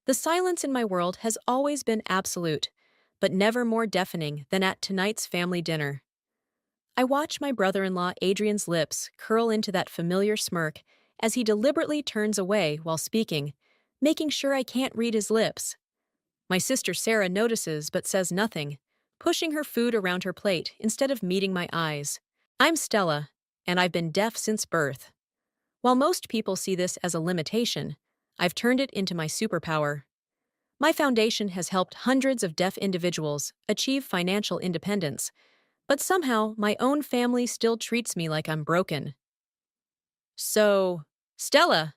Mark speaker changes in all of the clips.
Speaker 1: The silence in my world has always been absolute, but never more deafening than at tonight's family dinner. I watch my brother-in-law Adrian's lips curl into that familiar smirk as he deliberately turns away while speaking, making sure I can't read his lips. My sister Sarah notices but says nothing, pushing her food around her plate instead of meeting my eyes. I'm Stella, and I've been deaf since birth. While most people see this as a limitation, I've turned it into my superpower. My foundation has helped hundreds of deaf individuals achieve financial independence, but somehow my own family still treats me like I'm broken. So, Stella,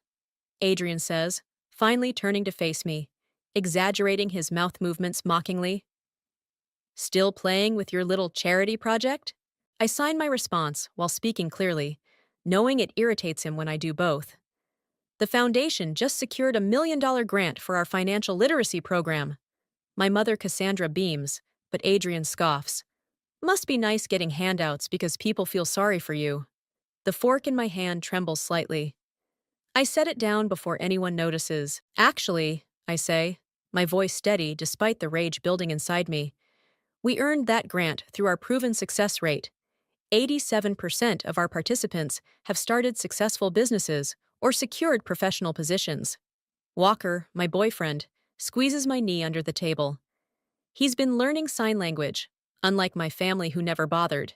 Speaker 1: Adrian says, finally turning to face me, exaggerating his mouth movements mockingly. Still playing with your little charity project? I sign my response while speaking clearly, knowing it irritates him when I do both. The foundation just secured $1 million grant for our financial literacy program. My mother Cassandra beams, but Adrian scoffs. Must be nice getting handouts because people feel sorry for you. The fork in my hand trembles slightly. I set it down before anyone notices. Actually, I say, my voice steady despite the rage building inside me. We earned that grant through our proven success rate. 87% of our participants have started successful businesses or secured professional positions. Walker, my boyfriend, squeezes my knee under the table. He's been learning sign language, unlike my family who never bothered.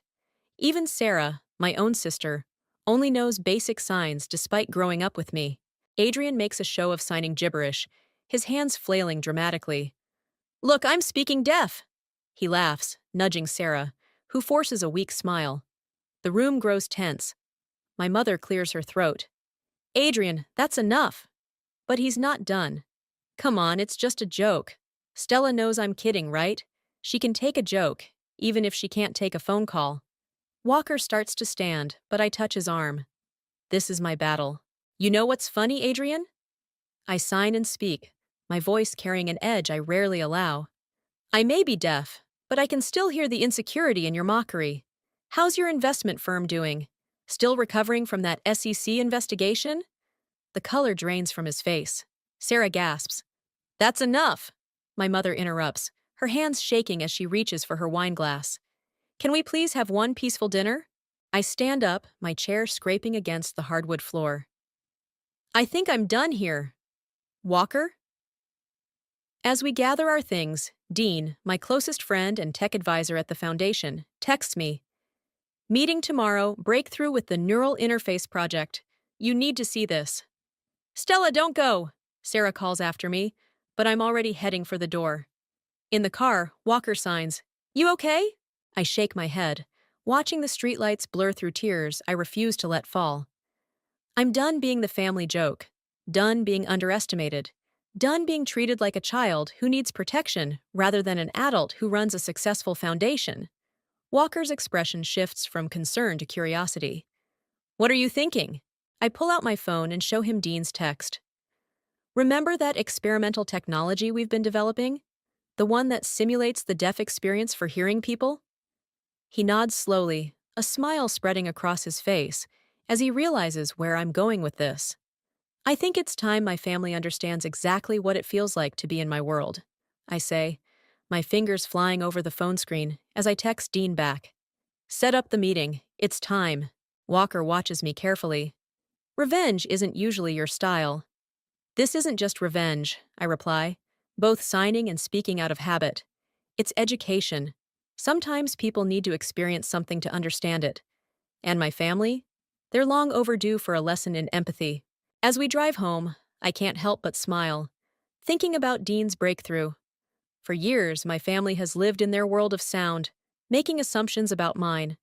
Speaker 1: Even Sarah, my own sister, only knows basic signs despite growing up with me. Adrian makes a show of signing gibberish, his hands flailing dramatically. Look, I'm speaking deaf! He laughs, nudging Sarah, who forces a weak smile. The room grows tense. My mother clears her throat. Adrian, that's enough. But he's not done. Come on, it's just a joke. Stella knows I'm kidding, right? She can take a joke, even if she can't take a phone call. Walker starts to stand, but I touch his arm. This is my battle. You know what's funny, Adrian? I sign and speak, my voice carrying an edge I rarely allow. I may be deaf, but I can still hear the insecurity in your mockery. How's your investment firm doing? Still recovering from that SEC investigation? The color drains from his face. Sarah gasps. That's enough! My mother interrupts, her hands shaking as she reaches for her wine glass. Can we please have one peaceful dinner? I stand up, my chair scraping against the hardwood floor. I think I'm done here. Walker? As we gather our things, Dean, my closest friend and tech advisor at the foundation, texts me. Meeting tomorrow, breakthrough with the Neural Interface Project. You need to see this. Stella, don't go, Sarah calls after me, but I'm already heading for the door. In the car, Walker signs, You okay? I shake my head. Watching the streetlights blur through tears I refuse to let fall. I'm done being the family joke. Done being underestimated. Done being treated like a child who needs protection rather than an adult who runs a successful foundation. Walker's expression shifts from concern to curiosity. What are you thinking? I pull out my phone and show him Dean's text. Remember that experimental technology we've been developing? The one that simulates the deaf experience for hearing people? He nods slowly, a smile spreading across his face, as he realizes where I'm going with this. I think it's time my family understands exactly what it feels like to be in my world, I say, my fingers flying over the phone screen as I text Dean back. Set up the meeting. It's time. Walker watches me carefully. Revenge isn't usually your style. This isn't just revenge, I reply, both signing and speaking out of habit. It's education. Sometimes people need to experience something to understand it. And my family? They're long overdue for a lesson in empathy. As we drive home, I can't help but smile, thinking about Dean's breakthrough. For years, my family has lived in their world of sound, making assumptions about mine.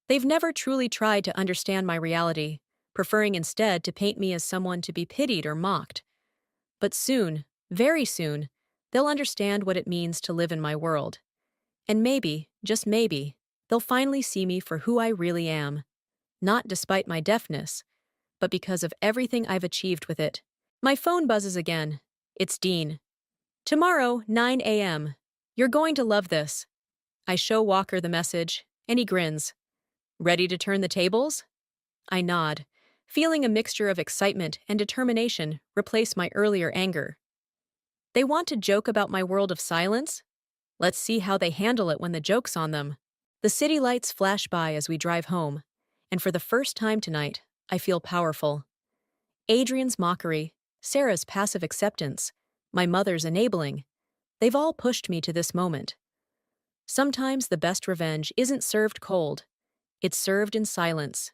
Speaker 1: They've never truly tried to understand my reality, preferring instead to paint me as someone to be pitied or mocked. But soon, very soon, they'll understand what it means to live in my world. And maybe, just maybe, they'll finally see me for who I really am. Not despite my deafness, but because of everything I've achieved with it. My phone buzzes again. It's Dean. Tomorrow, 9 a.m. You're going to love this. I show Walker the message, and he grins. Ready to turn the tables? I nod, feeling a mixture of excitement and determination replace my earlier anger. They want to joke about my world of silence? Let's see how they handle it when the joke's on them. The city lights flash by as we drive home, and for the first time tonight, I feel powerful. Adrian's mockery, Sarah's passive acceptance, my mother's enabling, they've all pushed me to this moment. Sometimes the best revenge isn't served cold, it's served in silence.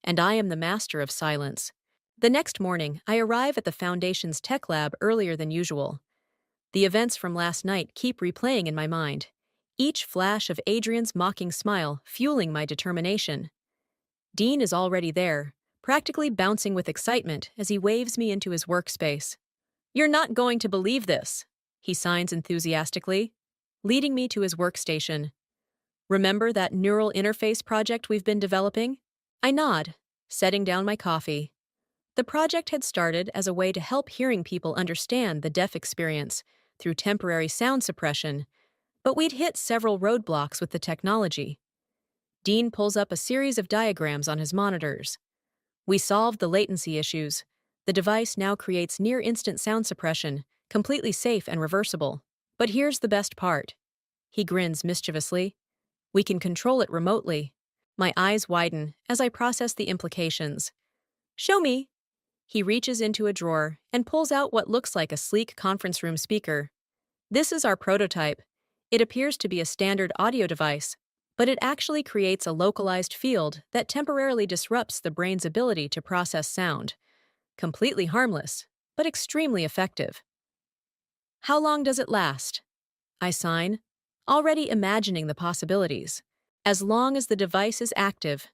Speaker 1: And I am the master of silence. The next morning, I arrive at the Foundation's tech lab earlier than usual. The events from last night keep replaying in my mind, each flash of Adrian's mocking smile fueling my determination. Dean is already there, practically bouncing with excitement as he waves me into his workspace. "You're not going to believe this," he signs enthusiastically, leading me to his workstation. "Remember that neural interface project we've been developing?" I nod, setting down my coffee. The project had started as a way to help hearing people understand the deaf experience through temporary sound suppression, but we'd hit several roadblocks with the technology. Dean pulls up a series of diagrams on his monitors. We solved the latency issues. The device now creates near-instant sound suppression, completely safe and reversible. But here's the best part. He grins mischievously. We can control it remotely. My eyes widen as I process the implications. "Show me." He reaches into a drawer and pulls out what looks like a sleek conference room speaker. This is our prototype. It appears to be a standard audio device, but it actually creates a localized field that temporarily disrupts the brain's ability to process sound. Completely harmless, but extremely effective. How long does it last? I sign, already imagining the possibilities. As long as the device is active,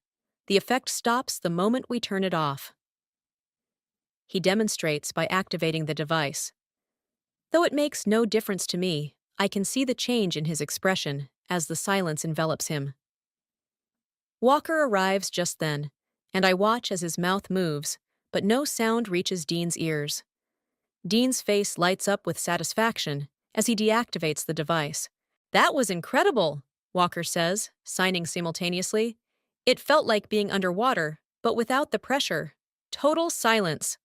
Speaker 1: the effect stops the moment we turn it off. He demonstrates by activating the device. Though it makes no difference to me, I can see the change in his expression as the silence envelops him. Walker arrives just then, and I watch as his mouth moves, but no sound reaches Dean's ears. Dean's face lights up with satisfaction as he deactivates the device. "That was incredible," Walker says, signing simultaneously. "It felt like being underwater, but without the pressure. Total silence."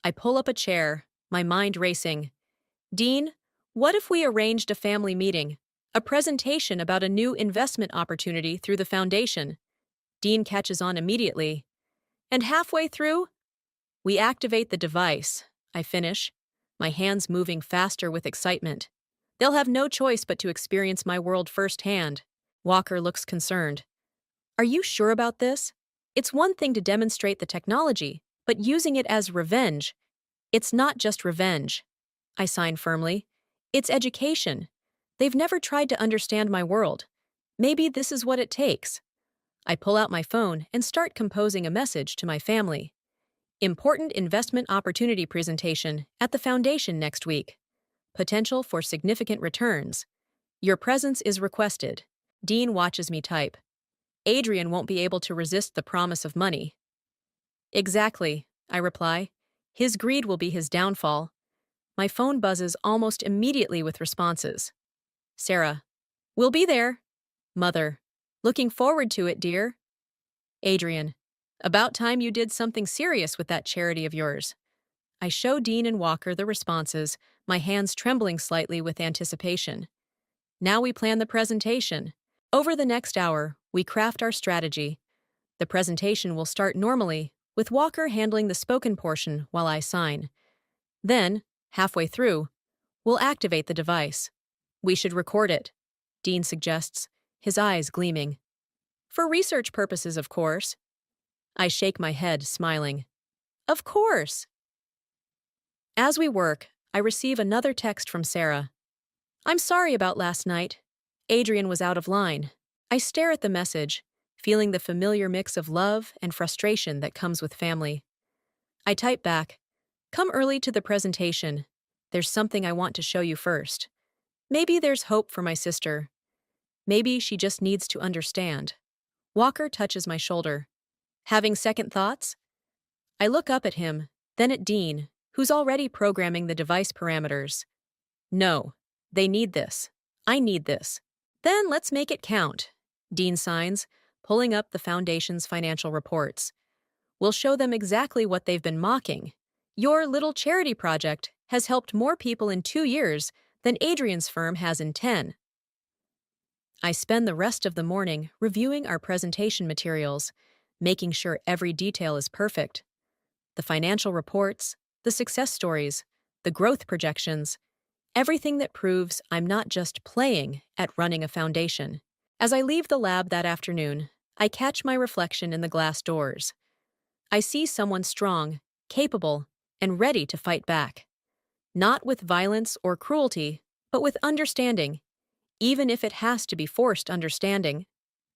Speaker 1: I pull up a chair, my mind racing. "Dean, what if we arranged a family meeting? A presentation about a new investment opportunity through the foundation?" Dean catches on immediately. "And halfway through, we activate the device," I finish, my hands moving faster with excitement. "They'll have no choice but to experience my world firsthand." Walker looks concerned. "Are you sure about this? It's one thing to demonstrate the technology, but using it as revenge. It's not just revenge." I sign firmly. "It's education. They've never tried to understand my world. Maybe this is what it takes." I pull out my phone and start composing a message to my family. "Important investment opportunity presentation at the foundation next week. Potential for significant returns. Your presence is requested." Dean watches me type. "Adrian won't be able to resist the promise of money." "Exactly," I reply. "His greed will be his downfall." My phone buzzes almost immediately with responses. Sarah: "We'll be there." Mother: "Looking forward to it, dear." Adrian: "About time you did something serious with that charity of yours." I show Dean and Walker the responses, my hands trembling slightly with anticipation. Now we plan the presentation. Over the next hour, we craft our strategy. The presentation will start normally, with Walker handling the spoken portion while I sign. Then, halfway through, we'll activate the device. "We should record it," Dean suggests, his eyes gleaming. "For research purposes, of course." I shake my head, smiling. "Of course." As we work, I receive another text from Sarah. "I'm sorry about last night. Adrian was out of line." I stare at the message, feeling the familiar mix of love and frustration that comes with family. I type back, "Come early to the presentation. There's something I want to show you first. Maybe there's hope for my sister. Maybe she just needs to understand." Walker touches my shoulder. "Having second thoughts?" I look up at him, then at Dean, who's already programming the device parameters. "No, they need this. I need this." "Then let's make it count," Dean signs, pulling up the Foundation's financial reports. "We'll show them exactly what they've been mocking. Your little charity project has helped more people in 2 years than Adrian's firm has in 10. I spend the rest of the morning reviewing our presentation materials, making sure every detail is perfect. The financial reports, the success stories, the growth projections, everything that proves I'm not just playing at running a foundation. As I leave the lab that afternoon, I catch my reflection in the glass doors. I see someone strong, capable, and ready to fight back. Not with violence or cruelty, but with understanding, even if it has to be forced understanding.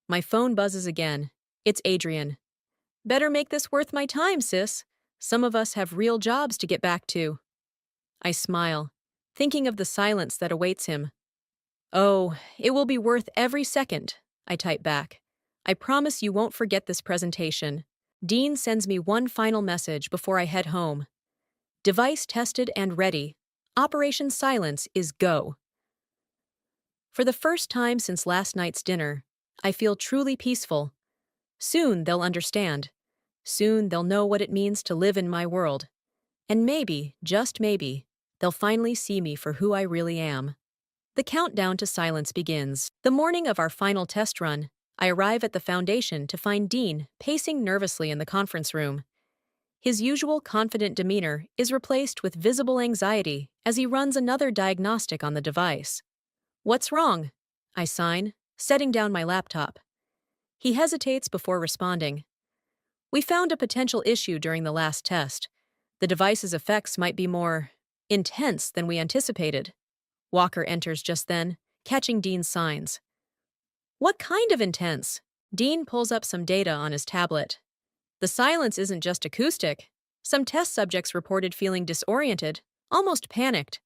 Speaker 1: My phone buzzes again. It's Adrian. Better make this worth my time, sis. Some of us have real jobs to get back to. I smile, thinking of the silence that awaits him. Oh, it will be worth every second, I type back. I promise you won't forget this presentation. Dean sends me one final message before I head home. Device tested and ready. Operation Silence is go. For the first time since last night's dinner, I feel truly peaceful. Soon they'll understand. Soon they'll know what it means to live in my world. And maybe, just maybe, they'll finally see me for who I really am. The countdown to silence begins. The morning of our final test run, I arrive at the foundation to find Dean pacing nervously in the conference room. His usual confident demeanor is replaced with visible anxiety as he runs another diagnostic on the device. "What's wrong?" I sign, setting down my laptop. He hesitates before responding. "We found a potential issue during the last test. The device's effects might be more intense than we anticipated." Walker enters just then, catching Dean's signs. "What kind of intense?" Dean pulls up some data on his tablet. "The silence isn't just acoustic. Some test subjects reported feeling disoriented, almost panicked.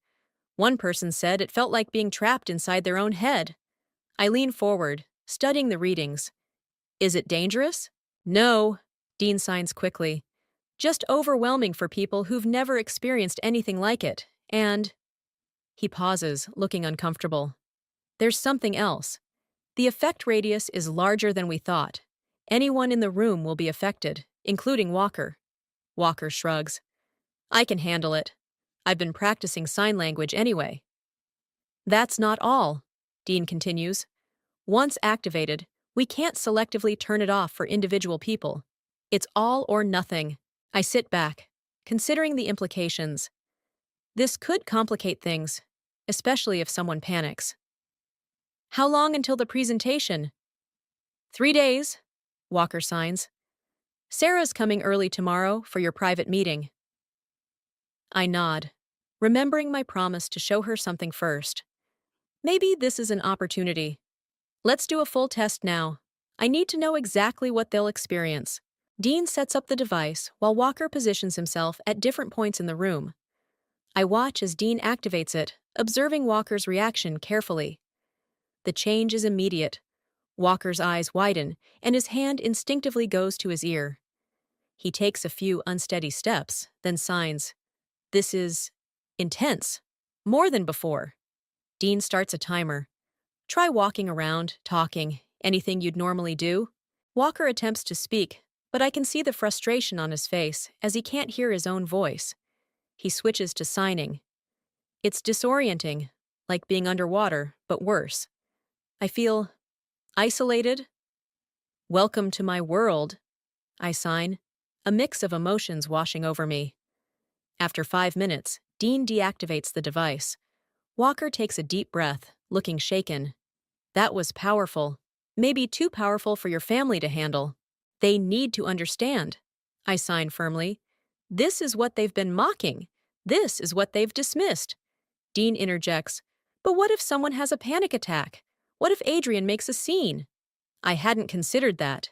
Speaker 1: One person said it felt like being trapped inside their own head." I lean forward, studying the readings. "Is it dangerous?" "No," Dean signs quickly. "Just overwhelming for people who've never experienced anything like it, and—" He pauses, looking uncomfortable. "There's something else. The effect radius is larger than we thought. Anyone in the room will be affected, including Walker." Walker shrugs. "I can handle it. I've been practicing sign language anyway." "That's not all," Dean continues. "Once activated, we can't selectively turn it off for individual people. It's all or nothing." I sit back, considering the implications. This could complicate things, especially if someone panics. "How long until the presentation?" "3 days," Walker signs. "Sarah's coming early tomorrow for your private meeting." I nod, remembering my promise to show her something first. Maybe this is an opportunity. Let's do a full test now. I need to know exactly what they'll experience. Dean sets up the device while Walker positions himself at different points in the room. I watch as Dean activates it, observing Walker's reaction carefully. The change is immediate. Walker's eyes widen, and his hand instinctively goes to his ear. He takes a few unsteady steps, then signs. "This is intense. More than before." Dean starts a timer. "Try walking around, talking, anything you'd normally do." Walker attempts to speak, but I can see the frustration on his face as he can't hear his own voice. He switches to signing. It's disorienting, like being underwater, but worse. I feel isolated. "Welcome to my world," I sign, a mix of emotions washing over me. After 5 minutes, Dean deactivates the device. Walker takes a deep breath, looking shaken. "That was powerful. Maybe too powerful for your family to handle. They need to understand." I sign firmly. "This is what they've been mocking. This is what they've dismissed." Dean interjects. "But what if someone has a panic attack? What if Adrian makes a scene?" I hadn't considered that.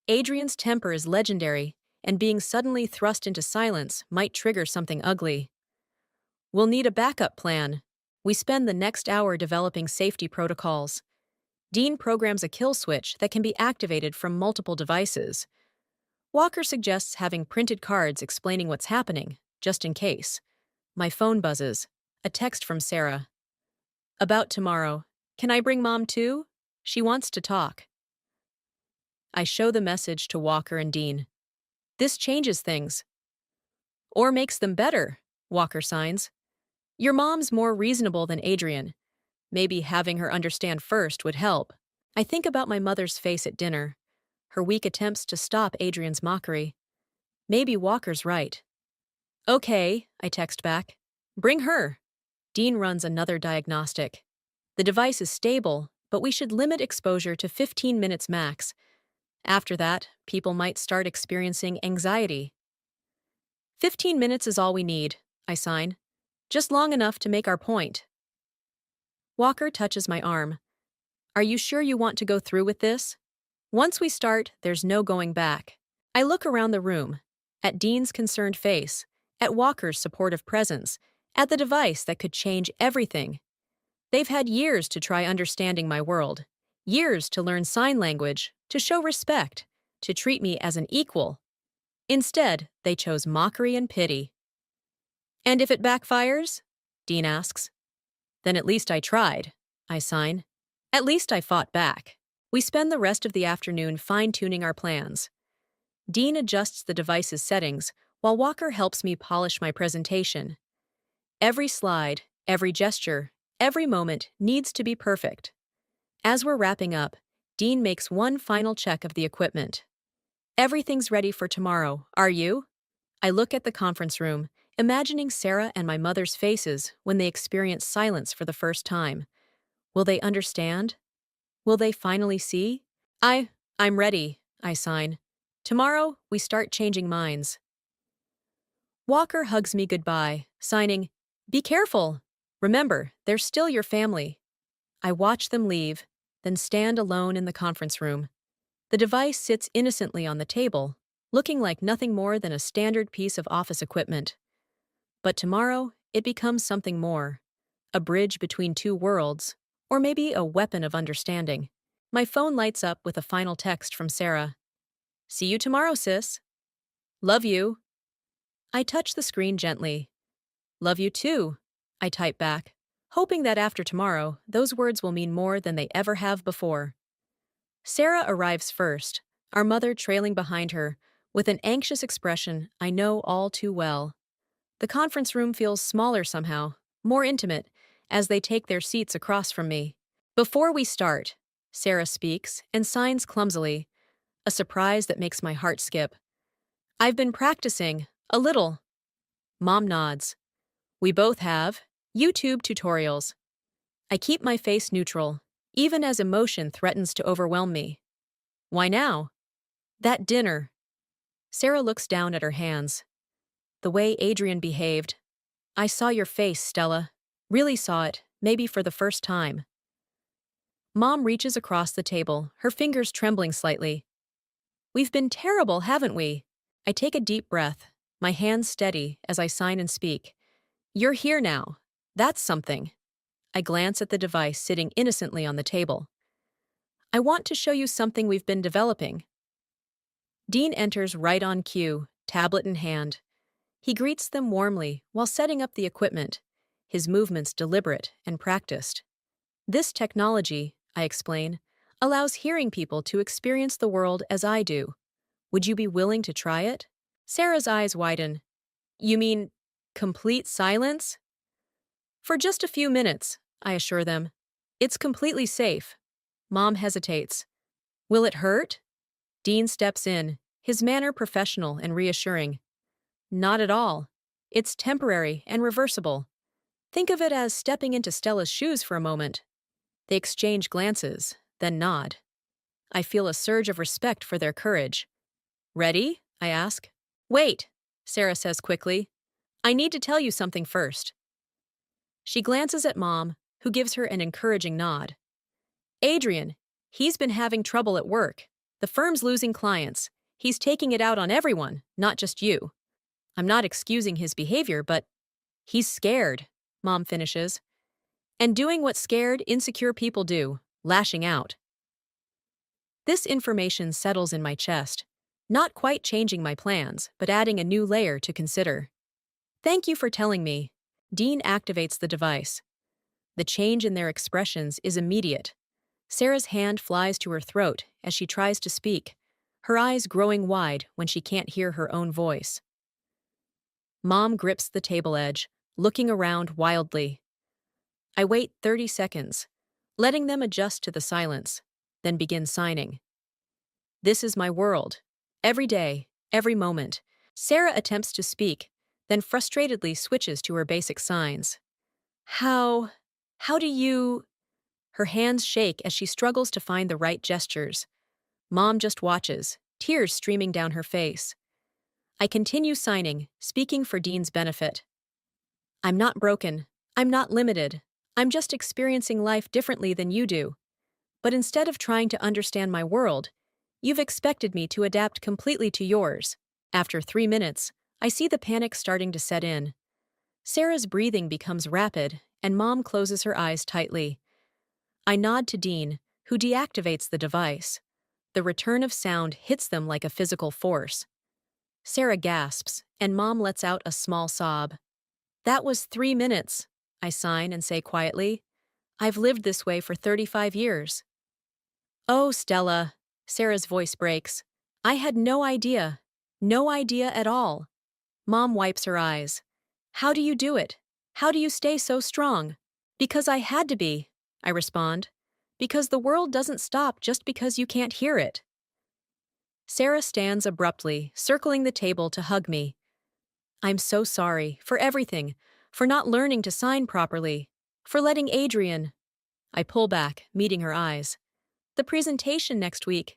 Speaker 1: Adrian's temper is legendary, and being suddenly thrust into silence might trigger something ugly. "We'll need a backup plan." We spend the next hour developing safety protocols. Dean programs a kill switch that can be activated from multiple devices. Walker suggests having printed cards explaining what's happening, just in case. My phone buzzes. A text from Sarah. "About tomorrow. Can I bring Mom too? She wants to talk." I show the message to Walker and Dean. "This changes things." "Or makes them better," Walker signs. Your mom's more reasonable than Adrian. Maybe having her understand first would help. I think about my mother's face at dinner, her weak attempts to stop Adrian's mockery. Maybe Walker's right. Okay, I text back. Bring her. Dean runs another diagnostic. The device is stable, but we should limit exposure to 15 minutes max. After that, people might start experiencing anxiety. 15 minutes is all we need, I sign. Just long enough to make our point. Walker touches my arm. Are you sure you want to go through with this? Once we start, there's no going back. I look around the room, at Dean's concerned face, at Walker's supportive presence, at the device that could change everything. They've had years to try understanding my world, years to learn sign language, to show respect, to treat me as an equal. Instead, they chose mockery and pity. And if it backfires? Dean asks. Then at least I tried, I sign. At least I fought back. We spend the rest of the afternoon fine-tuning our plans. Dean adjusts the device's settings, while Walker helps me polish my presentation. Every slide, every gesture, every moment needs to be perfect. As we're wrapping up, Dean makes one final check of the equipment. Everything's ready for tomorrow, are you? I look at the conference room, imagining Sarah and my mother's faces when they experience silence for the first time. Will they understand? Will they finally see? I'm ready, I sign. Tomorrow, we start changing minds. Walker hugs me goodbye, signing, Be careful. Remember, they're still your family. I watch them leave, then stand alone in the conference room. The device sits innocently on the table, looking like nothing more than a standard piece of office equipment. But tomorrow, it becomes something more. A bridge between two worlds, or maybe a weapon of understanding. My phone lights up with a final text from Sarah. See you tomorrow, sis. Love you. I touch the screen gently. Love you too, I type back, hoping that after tomorrow, those words will mean more than they ever have before. Sarah arrives first, our mother trailing behind her, with an anxious expression I know all too well. The conference room feels smaller somehow, more intimate, as they take their seats across from me. Before we start, Sarah speaks and signs clumsily, a surprise that makes my heart skip. I've been practicing, a little. Mom nods. We both have. YouTube tutorials. I keep my face neutral, even as emotion threatens to overwhelm me. Why now? That dinner. Sarah looks down at her hands. The way Adrian behaved. I saw your face, Stella. Really saw it, maybe for the first time. Mom reaches across the table, her fingers trembling slightly. We've been terrible, haven't we? I take a deep breath, my hands steady as I sign and speak. You're here now. That's something. I glance at the device sitting innocently on the table. I want to show you something we've been developing. Dean enters right on cue, tablet in hand. He greets them warmly while setting up the equipment, his movements deliberate and practiced. This technology, I explain, allows hearing people to experience the world as I do. Would you be willing to try it? Sarah's eyes widen. You mean complete silence? For just a few minutes, I assure them. It's completely safe. Mom hesitates. Will it hurt? Dean steps in, his manner professional and reassuring. Not at all. It's temporary and reversible. Think of it as stepping into Stella's shoes for a moment. They exchange glances, then nod. I feel a surge of respect for their courage. Ready? I ask. Wait, Sarah says quickly. I need to tell you something first. She glances at Mom, who gives her an encouraging nod. Adrian, he's been having trouble at work. The firm's losing clients. He's taking it out on everyone, not just you. I'm not excusing his behavior, but he's scared, Mom finishes. And doing what scared, insecure people do, lashing out. This information settles in my chest, not quite changing my plans, but adding a new layer to consider. Thank you for telling me. Dean activates the device. The change in their expressions is immediate. Sarah's hand flies to her throat as she tries to speak, her eyes growing wide when she can't hear her own voice. Mom grips the table edge, looking around wildly. I wait 30 seconds, letting them adjust to the silence, then begin signing. This is my world. Every day, every moment. Sarah attempts to speak, then frustratedly switches to her basic signs. How? How do you? Her hands shake as she struggles to find the right gestures. Mom just watches, tears streaming down her face. I continue signing, speaking for Dean's benefit. I'm not broken. I'm not limited. I'm just experiencing life differently than you do. But instead of trying to understand my world, you've expected me to adapt completely to yours. After 3 minutes, I see the panic starting to set in. Sarah's breathing becomes rapid, and Mom closes her eyes tightly. I nod to Dean, who deactivates the device. The return of sound hits them like a physical force. Sarah gasps, and Mom lets out a small sob. That was 3 minutes, I sign and say quietly. I've lived this way for 35 years. Oh, Stella, Sarah's voice breaks. I had no idea. No idea at all. Mom wipes her eyes. How do you do it? How do you stay so strong? Because I had to be, I respond. Because the world doesn't stop just because you can't hear it. Sarah stands abruptly, circling the table to hug me. I'm so sorry, for everything, for not learning to sign properly, for letting Adrian. I pull back, meeting her eyes. The presentation next week.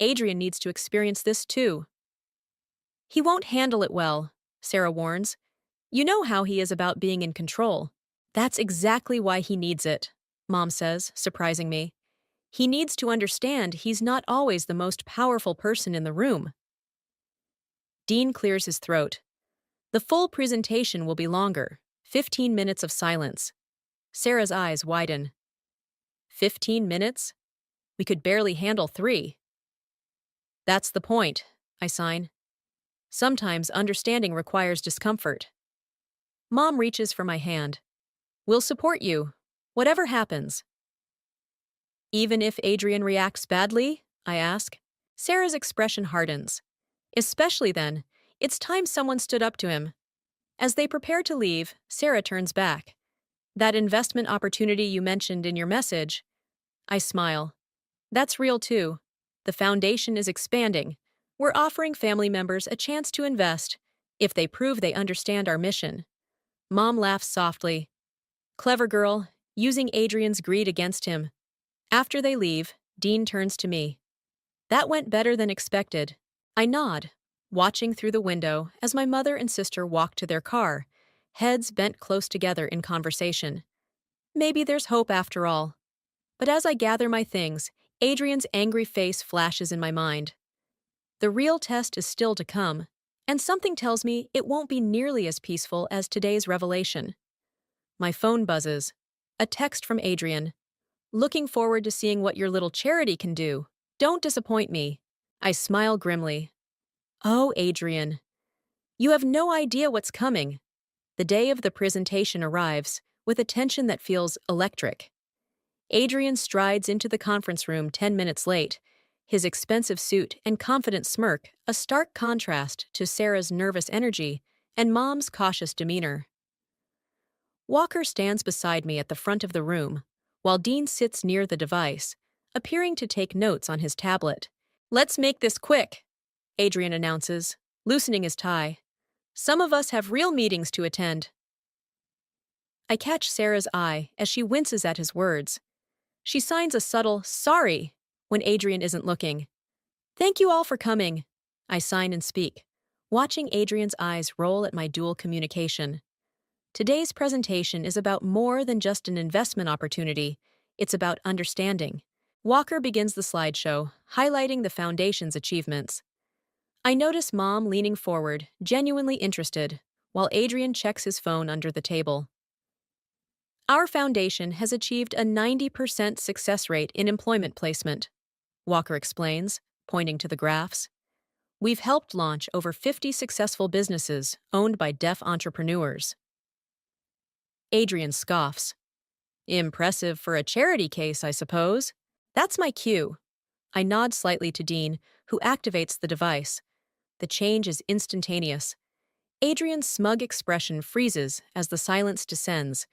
Speaker 1: Adrian needs to experience this too. He won't handle it well, Sarah warns. You know how he is about being in control. That's exactly why he needs it, Mom says, surprising me. He needs to understand he's not always the most powerful person in the room. Dean clears his throat. The full presentation will be longer, 15 minutes of silence. Sarah's eyes widen. 15 minutes? We could barely handle 3. That's the point, I sign. Sometimes understanding requires discomfort. Mom reaches for my hand. We'll support you, whatever happens. Even if Adrian reacts badly? I ask. Sarah's expression hardens. Especially then, it's time someone stood up to him. As they prepare to leave, Sarah turns back. That investment opportunity you mentioned in your message. I smile. That's real too. The foundation is expanding. We're offering family members a chance to invest if they prove they understand our mission. Mom laughs softly. Clever girl, using Adrian's greed against him. After they leave, Dean turns to me. That went better than expected. I nod, watching through the window as my mother and sister walk to their car, heads bent close together in conversation. Maybe there's hope after all. But as I gather my things, Adrian's angry face flashes in my mind. The real test is still to come, and something tells me it won't be nearly as peaceful as today's revelation. My phone buzzes. A text from Adrian. Looking forward to seeing what your little charity can do. Don't disappoint me. I smile grimly. Oh, Adrian. You have no idea what's coming. The day of the presentation arrives, with a tension that feels electric. Adrian strides into the conference room 10 minutes late, his expensive suit and confident smirk a stark contrast to Sarah's nervous energy and Mom's cautious demeanor. Walker stands beside me at the front of the room, while Dean sits near the device, appearing to take notes on his tablet. Let's make this quick, Adrian announces, loosening his tie. Some of us have real meetings to attend. I catch Sarah's eye as she winces at his words. She signs a subtle sorry when Adrian isn't looking. Thank you all for coming, I sign and speak, watching Adrian's eyes roll at my dual communication. Today's presentation is about more than just an investment opportunity. It's about understanding. Walker begins the slideshow, highlighting the foundation's achievements. I notice Mom leaning forward, genuinely interested, while Adrian checks his phone under the table. Our foundation has achieved a 90% success rate in employment placement, Walker explains, pointing to the graphs. We've helped launch over 50 successful businesses owned by deaf entrepreneurs. Adrian scoffs. Impressive for a charity case, I suppose. That's my cue. I nod slightly to Dean, who activates the device. The change is instantaneous. Adrian's smug expression freezes as the silence descends.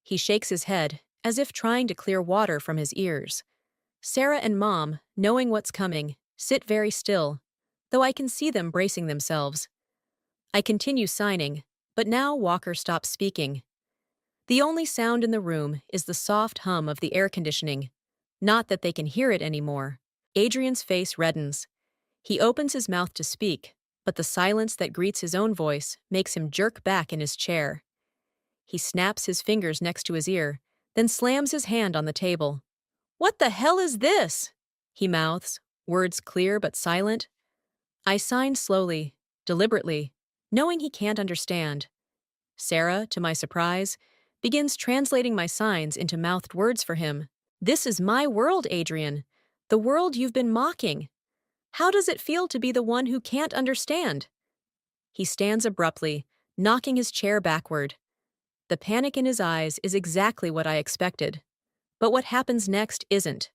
Speaker 1: He shakes his head, as if trying to clear water from his ears. Sarah and Mom, knowing what's coming, sit very still, though I can see them bracing themselves. I continue signing, but now Walker stops speaking. The only sound in the room is the soft hum of the air conditioning. Not that they can hear it anymore. Adrian's face reddens. He opens his mouth to speak, but the silence that greets his own voice makes him jerk back in his chair. He snaps his fingers next to his ear, then slams his hand on the table. "What the hell is this?" he mouths, words clear but silent. I sign slowly, deliberately, knowing he can't understand. Sarah, to my surprise, begins translating my signs into mouthed words for him. "This is my world, Adrian. The world you've been mocking. How does it feel to be the one who can't understand?" He stands abruptly, knocking his chair backward. The panic in his eyes is exactly what I expected. But what happens next isn't.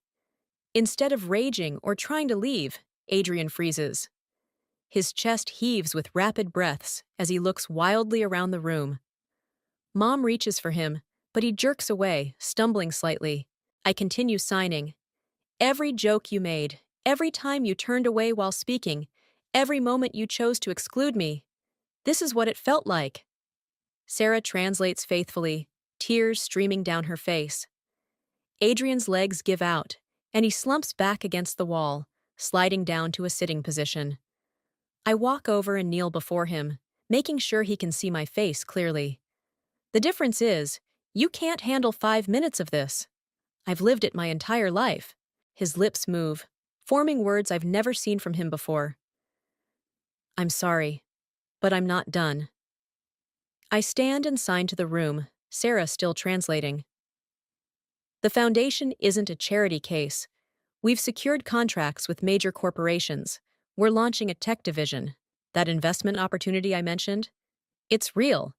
Speaker 1: Instead of raging or trying to leave, Adrian freezes. His chest heaves with rapid breaths as he looks wildly around the room. Mom reaches for him, but he jerks away, stumbling slightly. I continue signing. "Every joke you made, every time you turned away while speaking, every moment you chose to exclude me. This is what it felt like." Sarah translates faithfully, tears streaming down her face. Adrian's legs give out, and he slumps back against the wall, sliding down to a sitting position. I walk over and kneel before him, making sure he can see my face clearly. The difference is, you can't handle 5 minutes of this. I've lived it my entire life. His lips move, forming words I've never seen from him before. "I'm sorry, but I'm not done." I stand and sign to the room, Sarah still translating. "The foundation isn't a charity case. We've secured contracts with major corporations. We're launching a tech division. That investment opportunity I mentioned? It's real.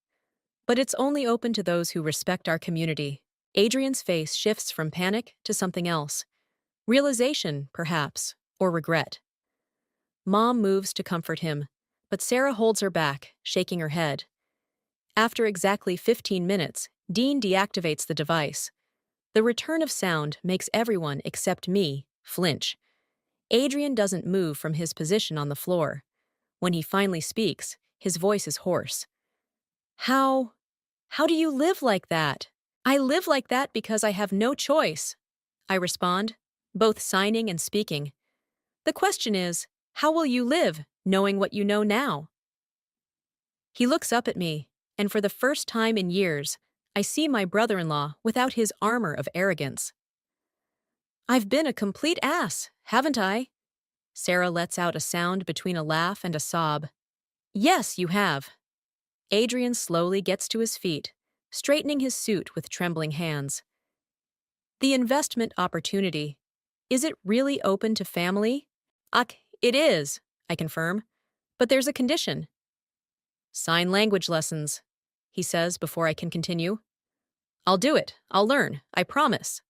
Speaker 1: But it's only open to those who respect our community." Adrian's face shifts from panic to something else. Realization, perhaps, or regret. Mom moves to comfort him, but Sarah holds her back, shaking her head. After exactly 15 minutes, Dean deactivates the device. The return of sound makes everyone except me flinch. Adrian doesn't move from his position on the floor. When he finally speaks, his voice is hoarse. How do you live like that?" "I live like that because I have no choice," I respond, both signing and speaking. "The question is, how will you live, knowing what you know now?" He looks up at me, and for the first time in years, I see my brother-in-law without his armor of arrogance. "I've been a complete ass, haven't I?" Sarah lets out a sound between a laugh and a sob. "Yes, you have." Adrian slowly gets to his feet, straightening his suit with trembling hands. "The investment opportunity. Is it really open to family?" It is," I confirm. "But there's a condition." "Sign language lessons," he says before I can continue. "I'll do it. I'll learn. I promise."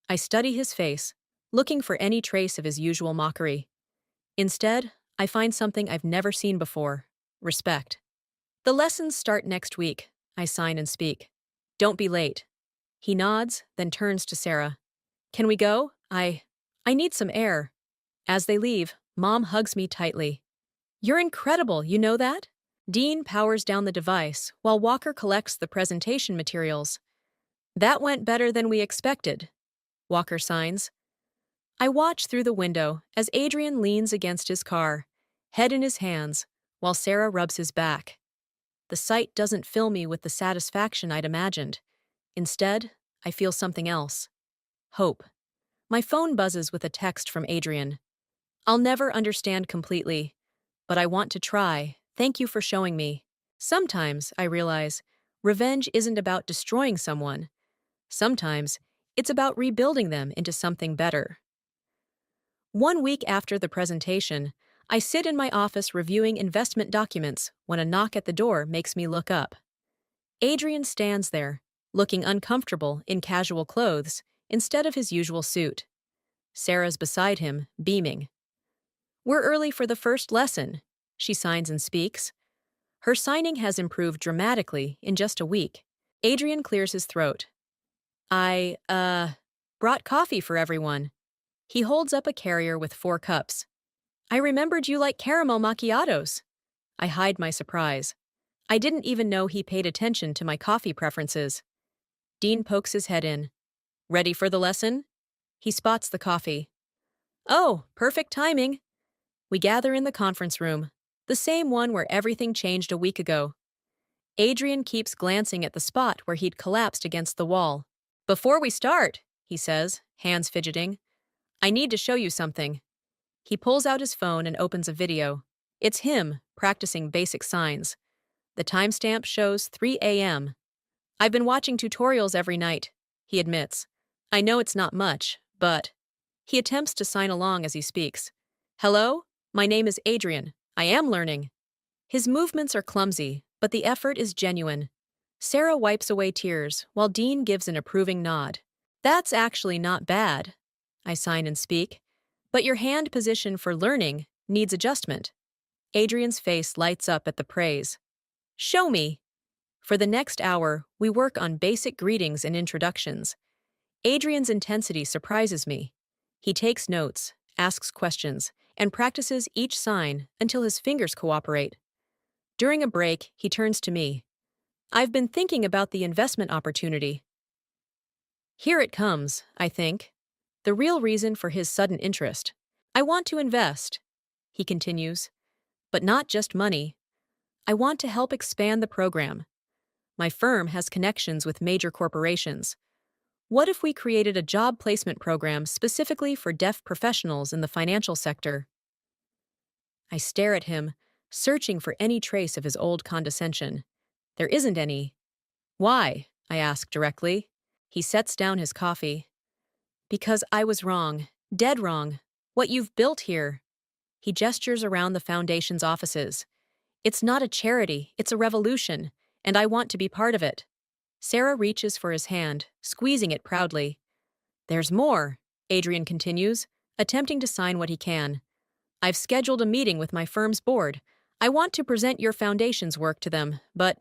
Speaker 1: I study his face, looking for any trace of his usual mockery. Instead, I find something I've never seen before: respect. "The lessons start next week," I sign and speak. "Don't be late." He nods, then turns to Sarah. "Can we go? I need some air." As they leave, Mom hugs me tightly. "You're incredible, you know that?" Dean powers down the device while Walker collects the presentation materials. "That went better than we expected," Walker signs. I watch through the window as Adrian leans against his car, head in his hands, while Sarah rubs his back. The sight doesn't fill me with the satisfaction I'd imagined. Instead, I feel something else. Hope. My phone buzzes with a text from Adrian. "I'll never understand completely, but I want to try. Thank you for showing me." Sometimes, I realize, revenge isn't about destroying someone. Sometimes, it's about rebuilding them into something better. 1 week after the presentation, I sit in my office reviewing investment documents when a knock at the door makes me look up. Adrian stands there, looking uncomfortable in casual clothes instead of his usual suit. Sarah's beside him, beaming. "We're early for the first lesson," she signs and speaks. Her signing has improved dramatically in just a week. Adrian clears his throat. Brought coffee for everyone. He holds up a carrier with 4 cups. I remembered you like caramel macchiatos. I hide my surprise. I didn't even know he paid attention to my coffee preferences. Dean pokes his head in. Ready for the lesson? He spots the coffee. Oh, perfect timing. We gather in the conference room, the same one where everything changed a week ago. Adrian keeps glancing at the spot where he'd collapsed against the wall. Before we start, he says, hands fidgeting, I need to show you something. He pulls out his phone and opens a video. It's him, practicing basic signs. The timestamp shows 3 a.m. I've been watching tutorials every night, he admits. I know it's not much, but... He attempts to sign along as he speaks. Hello? My name is Adrian. I am learning. His movements are clumsy, but the effort is genuine. Sarah wipes away tears, while Dean gives an approving nod. That's actually not bad, I sign and speak. But your hand position for learning needs adjustment. Adrian's face lights up at the praise. Show me. For the next hour, we work on basic greetings and introductions. Adrian's intensity surprises me. He takes notes, asks questions, and practices each sign until his fingers cooperate. During a break, he turns to me. I've been thinking about the investment opportunity. Here it comes, I think. The real reason for his sudden interest. I want to invest, he continues. But not just money. I want to help expand the program. My firm has connections with major corporations. What if we created a job placement program specifically for deaf professionals in the financial sector? I stare at him, searching for any trace of his old condescension. There isn't any. Why? I ask directly. He sets down his coffee. Because I was wrong, dead wrong. What you've built here. He gestures around the foundation's offices. It's not a charity, it's a revolution, and I want to be part of it. Sarah reaches for his hand, squeezing it proudly. There's more, Adrian continues, attempting to sign what he can. I've scheduled a meeting with my firm's board. I want to present your foundation's work to them, but...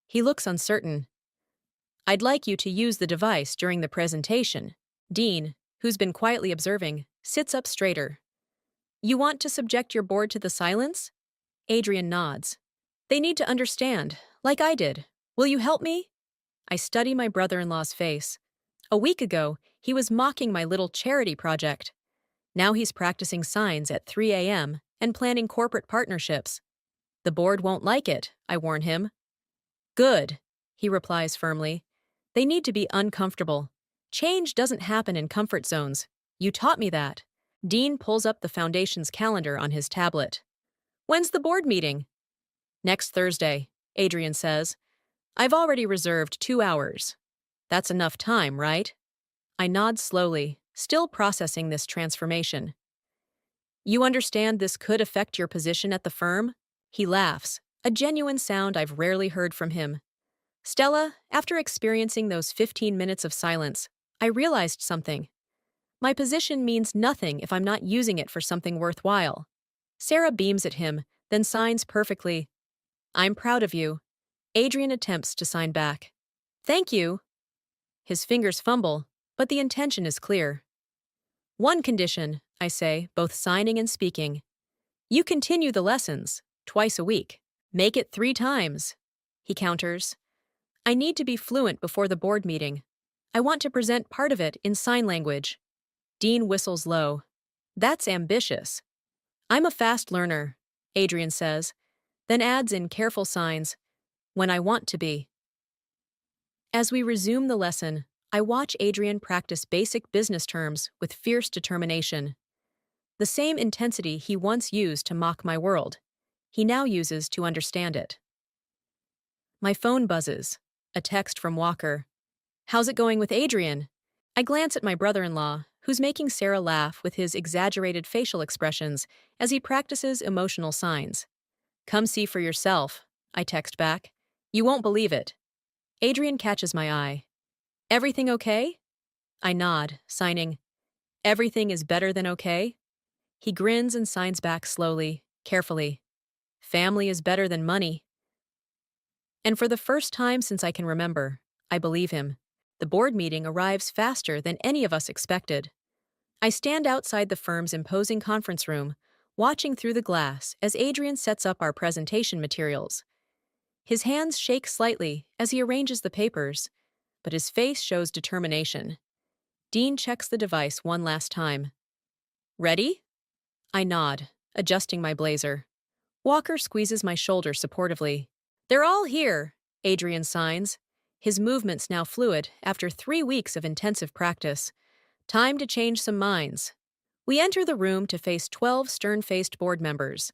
Speaker 1: He looks uncertain. I'd like you to use the device during the presentation. Dean, who's been quietly observing, sits up straighter. You want to subject your board to the silence? Adrian nods. They need to understand, like I did. Will you help me? I study my brother-in-law's face. A week ago, he was mocking my little charity project. Now he's practicing signs at 3 a.m. and planning corporate partnerships. The board won't like it, I warn him. Good, he replies firmly. They need to be uncomfortable. Change doesn't happen in comfort zones. You taught me that. Dean pulls up the foundation's calendar on his tablet. When's the board meeting? Next Thursday, Adrian says. I've already reserved 2 hours. That's enough time, right? I nod slowly, still processing this transformation. You understand this could affect your position at the firm? He laughs, a genuine sound I've rarely heard from him. Stella, after experiencing those 15 minutes of silence, I realized something. My position means nothing if I'm not using it for something worthwhile. Sarah beams at him, then signs perfectly. I'm proud of you. Adrian attempts to sign back. Thank you. His fingers fumble, but the intention is clear. One condition, I say, both signing and speaking. You continue the lessons, twice a week. Make it 3 times. He counters. I need to be fluent before the board meeting. I want to present part of it in sign language. Dean whistles low. That's ambitious. I'm a fast learner, Adrian says, then adds in careful signs, when I want to be. As we resume the lesson, I watch Adrian practice basic business terms with fierce determination. The same intensity he once used to mock my world, he now uses to understand it. My phone buzzes. A text from Walker. How's it going with Adrian? I glance at my brother-in-law, who's making Sarah laugh with his exaggerated facial expressions as he practices emotional signs. Come see for yourself, I text back. You won't believe it. Adrian catches my eye. Everything okay? I nod, signing. Everything is better than okay? He grins and signs back slowly, carefully. Family is better than money. And for the first time since I can remember, I believe him. The board meeting arrives faster than any of us expected. I stand outside the firm's imposing conference room, watching through the glass as Adrian sets up our presentation materials. His hands shake slightly as he arranges the papers, but his face shows determination. Dean checks the device one last time. Ready? I nod, adjusting my blazer. Walker squeezes my shoulder supportively. They're all here, Adrian signs, his movements now fluid after 3 weeks of intensive practice. Time to change some minds. We enter the room to face 12 stern-faced board members.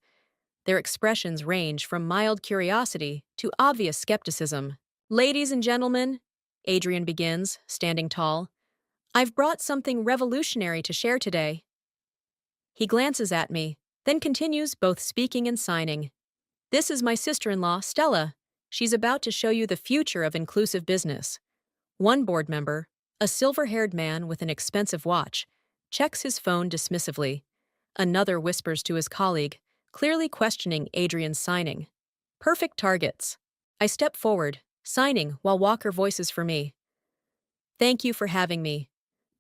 Speaker 1: Their expressions range from mild curiosity to obvious skepticism. Ladies and gentlemen, Adrian begins, standing tall, I've brought something revolutionary to share today. He glances at me, then continues both speaking and signing. This is my sister-in-law, Stella. She's about to show you the future of inclusive business. One board member, a silver-haired man with an expensive watch, checks his phone dismissively. Another whispers to his colleague, clearly questioning Adrian's signing. Perfect targets. I step forward, signing while Walker voices for me. Thank you for having me.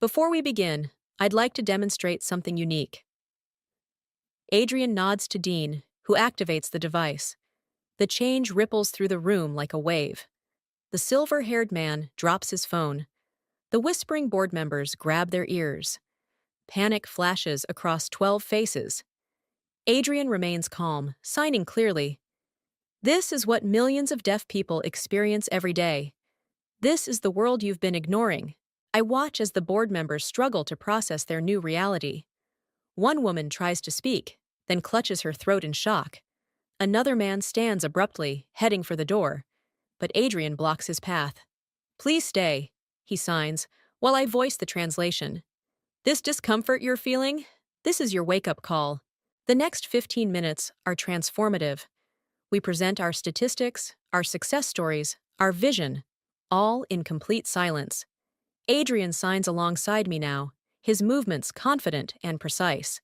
Speaker 1: Before we begin, I'd like to demonstrate something unique. Adrian nods to Dean, who activates the device. The change ripples through the room like a wave. The silver-haired man drops his phone. The whispering board members grab their ears. Panic flashes across 12 faces. Adrian remains calm, signing clearly. This is what millions of deaf people experience every day. This is the world you've been ignoring. I watch as the board members struggle to process their new reality. One woman tries to speak, then clutches her throat in shock. Another man stands abruptly, heading for the door, but Adrian blocks his path. Please stay, he signs, while I voice the translation. This discomfort you're feeling? This is your wake-up call. The next 15 minutes are transformative. We present our statistics, our success stories, our vision, all in complete silence. Adrian signs alongside me now, his movements confident and precise.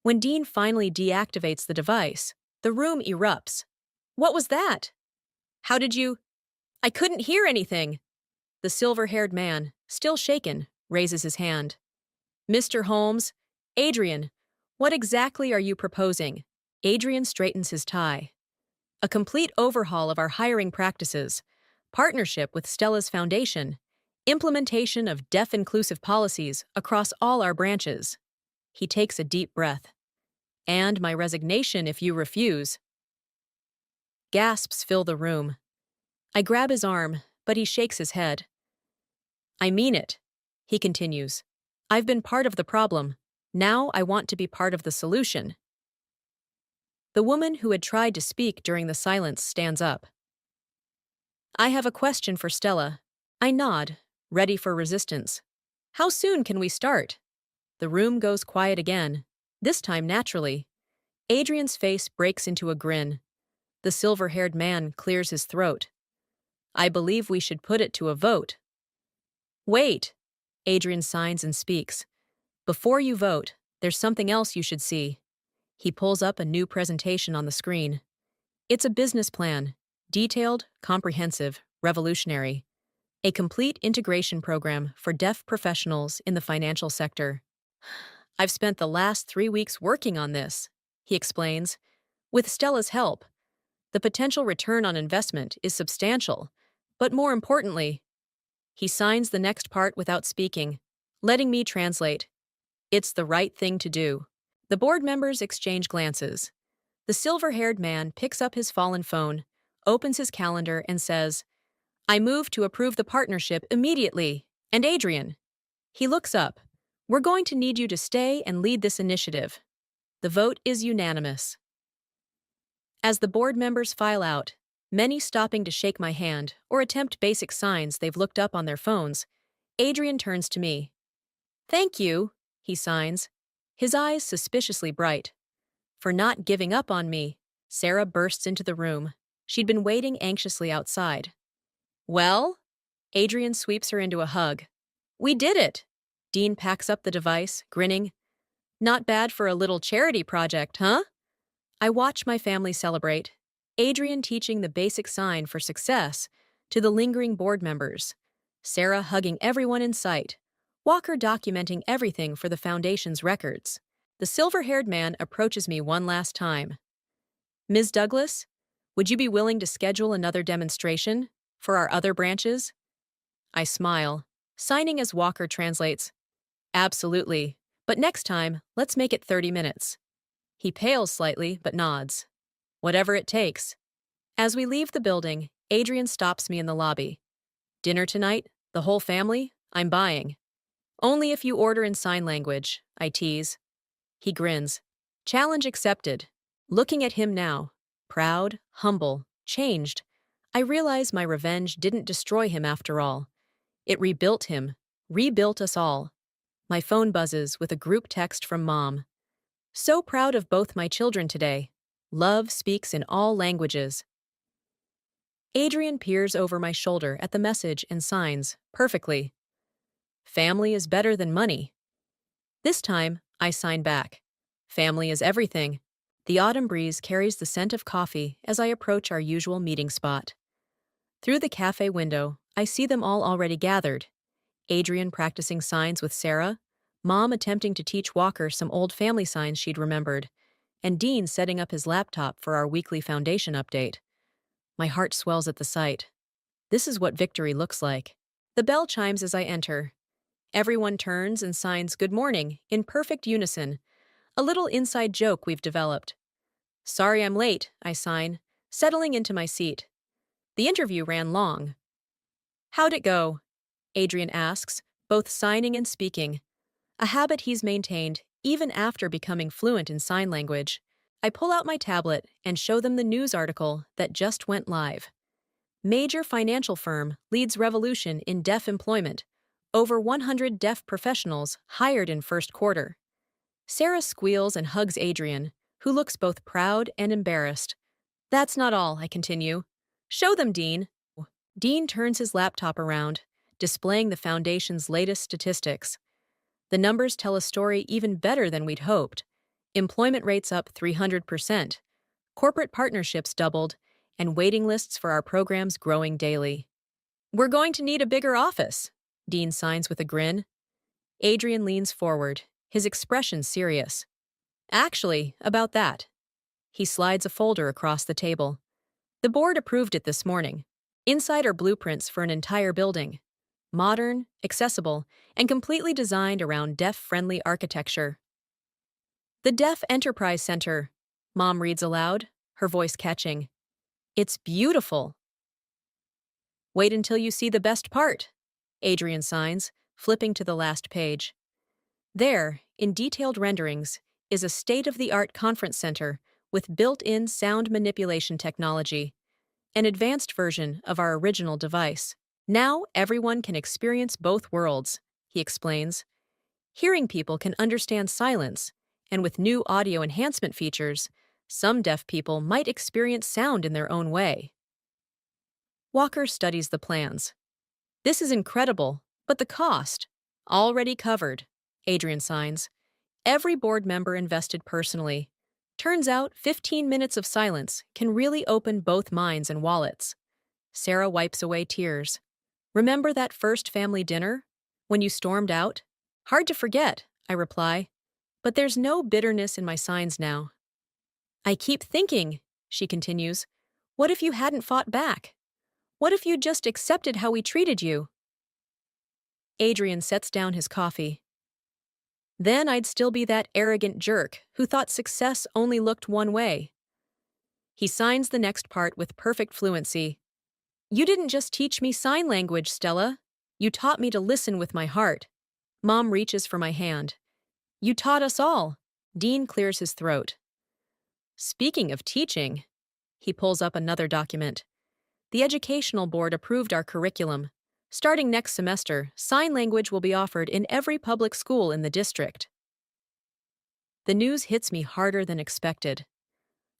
Speaker 1: When Dean finally deactivates the device, the room erupts. What was that? How did you? I couldn't hear anything. The silver-haired man, still shaken, raises his hand. Mr. Holmes, Adrian, what exactly are you proposing? Adrian straightens his tie. A complete overhaul of our hiring practices, partnership with Stella's Foundation, implementation of deaf-inclusive policies across all our branches. He takes a deep breath. And my resignation if you refuse. Gasps fill the room. I grab his arm, but he shakes his head. I mean it, he continues. I've been part of the problem. Now I want to be part of the solution. The woman who had tried to speak during the silence stands up. I have a question for Stella. I nod, ready for resistance. How soon can we start? The room goes quiet again, this time naturally. Adrian's face breaks into a grin. The silver-haired man clears his throat. I believe we should put it to a vote. Wait, Adrian signs and speaks. Before you vote, there's something else you should see. He pulls up a new presentation on the screen. It's a business plan, detailed, comprehensive, revolutionary. A complete integration program for deaf professionals in the financial sector. I've spent the last 3 weeks working on this, he explains. With Stella's help, the potential return on investment is substantial, but more importantly, he signs the next part without speaking, letting me translate. It's the right thing to do. The board members exchange glances. The silver-haired man picks up his fallen phone, opens his calendar, and says, I move to approve the partnership immediately. And Adrian. He looks up. We're going to need you to stay and lead this initiative. The vote is unanimous. As the board members file out, many stopping to shake my hand or attempt basic signs they've looked up on their phones, Adrian turns to me. Thank you, he signs, his eyes suspiciously bright. For not giving up on me, Sarah bursts into the room. She'd been waiting anxiously outside. Well? Adrian sweeps her into a hug. We did it! Dean packs up the device, grinning. Not bad for a little charity project, huh? I watch my family celebrate. Adrian teaching the basic sign for success to the lingering board members, Sarah hugging everyone in sight, Walker documenting everything for the Foundation's records. The silver-haired man approaches me one last time. Ms. Douglas, would you be willing to schedule another demonstration for our other branches? I smile, signing as Walker translates. Absolutely, but next time, let's make it 30 minutes. He pales slightly but nods. Whatever it takes. As we leave the building, Adrian stops me in the lobby. Dinner tonight? The whole family? I'm buying. Only if you order in sign language, I tease. He grins. Challenge accepted. Looking at him now, proud, humble, changed, I realize my revenge didn't destroy him after all. It rebuilt him, rebuilt us all. My phone buzzes with a group text from Mom. So proud of both my children today. Love speaks in all languages. Adrian peers over my shoulder at the message and signs, perfectly. Family is better than money. This time, I sign back. Family is everything. The autumn breeze carries the scent of coffee as I approach our usual meeting spot. Through the cafe window, I see them all already gathered. Adrian practicing signs with Sarah, Mom attempting to teach Walker some old family signs she'd remembered, and Dean setting up his laptop for our weekly foundation update. My heart swells at the sight. This is what victory looks like. The bell chimes as I enter. Everyone turns and signs good morning in perfect unison, a little inside joke we've developed. Sorry I'm late, I sign, settling into my seat. The interview ran long. How'd it go? Adrian asks, both signing and speaking, a habit he's maintained even after becoming fluent in sign language. I pull out my tablet and show them the news article that just went live. Major financial firm leads revolution in deaf employment. Over 100 deaf professionals hired in first quarter. Sarah squeals and hugs Adrian, who looks both proud and embarrassed. That's not all, I continue. Show them, Dean. Dean turns his laptop around, displaying the Foundation's latest statistics. The numbers tell a story even better than we'd hoped. Employment rates up 300%, corporate partnerships doubled, and waiting lists for our programs growing daily. We're going to need a bigger office, Dean signs with a grin. Adrian leans forward, his expression serious. Actually, about that. He slides a folder across the table. The board approved it this morning. Inside are blueprints for an entire building. Modern, accessible, and completely designed around deaf-friendly architecture. The Deaf Enterprise Center, Mom reads aloud, her voice catching. It's beautiful. Wait until you see the best part, Adrian signs, flipping to the last page. There, in detailed renderings, is a state-of-the-art conference center with built-in sound manipulation technology, an advanced version of our original device. Now everyone can experience both worlds, he explains. Hearing people can understand silence, and with new audio enhancement features, some deaf people might experience sound in their own way. Walker studies the plans. This is incredible, but the cost? Already covered, Adrian signs. Every board member invested personally. Turns out 15 minutes of silence can really open both minds and wallets. Sarah wipes away tears. Remember that first family dinner? When you stormed out? Hard to forget, I reply. But there's no bitterness in my signs now. I keep thinking, she continues. What if you hadn't fought back? What if you'd just accepted how we treated you? Adrian sets down his coffee. Then I'd still be that arrogant jerk who thought success only looked one way. He signs the next part with perfect fluency. You didn't just teach me sign language, Stella. You taught me to listen with my heart. Mom reaches for my hand. You taught us all. Dean clears his throat. Speaking of teaching, he pulls up another document. The Educational Board approved our curriculum. Starting next semester, sign language will be offered in every public school in the district. The news hits me harder than expected.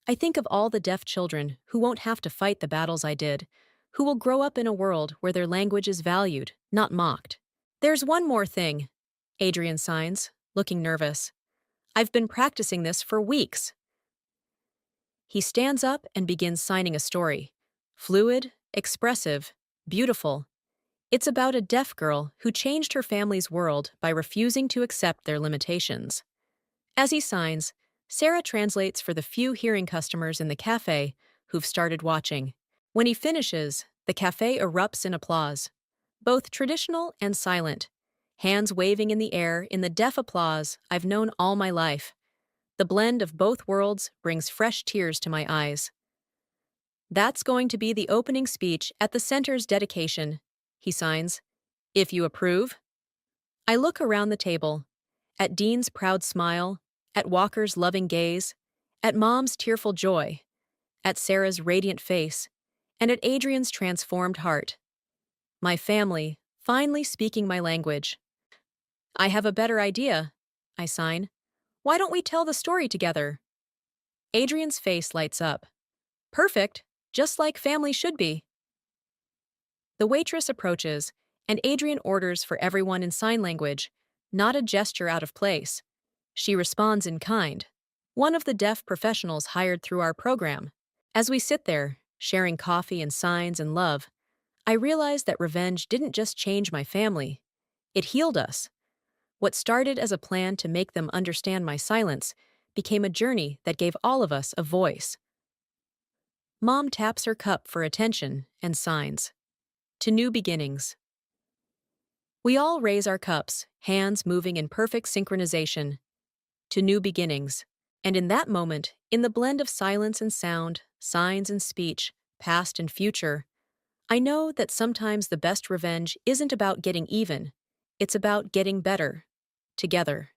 Speaker 1: I think of all the deaf children who won't have to fight the battles I did, who will grow up in a world where their language is valued, not mocked. There's one more thing, Adrian signs, looking nervous. I've been practicing this for weeks. He stands up and begins signing a story. Fluid, expressive, beautiful. It's about a deaf girl who changed her family's world by refusing to accept their limitations. As he signs, Sarah translates for the few hearing customers in the cafe who've started watching. When he finishes, the cafe erupts in applause, both traditional and silent, hands waving in the air in the deaf applause I've known all my life. The blend of both worlds brings fresh tears to my eyes. That's going to be the opening speech at the center's dedication, he signs. If you approve. I look around the table, at Dean's proud smile, at Walker's loving gaze, at Mom's tearful joy, at Sarah's radiant face, and at Adrian's transformed heart. My family, finally speaking my language. I have a better idea, I sign. Why don't we tell the story together? Adrian's face lights up. Perfect, just like family should be. The waitress approaches, and Adrian orders for everyone in sign language, not a gesture out of place. She responds in kind, one of the deaf professionals hired through our program. As we sit there, sharing coffee and signs and love, I realize that revenge didn't just change my family. It healed us. What started as a plan to make them understand my silence became a journey that gave all of us a voice. Mom taps her cup for attention and signs. To new beginnings. We all raise our cups, hands moving in perfect synchronization. To new beginnings. And in that moment, in the blend of silence and sound, signs and speech, past and future, I know that sometimes the best revenge isn't about getting even, it's about getting better. Together.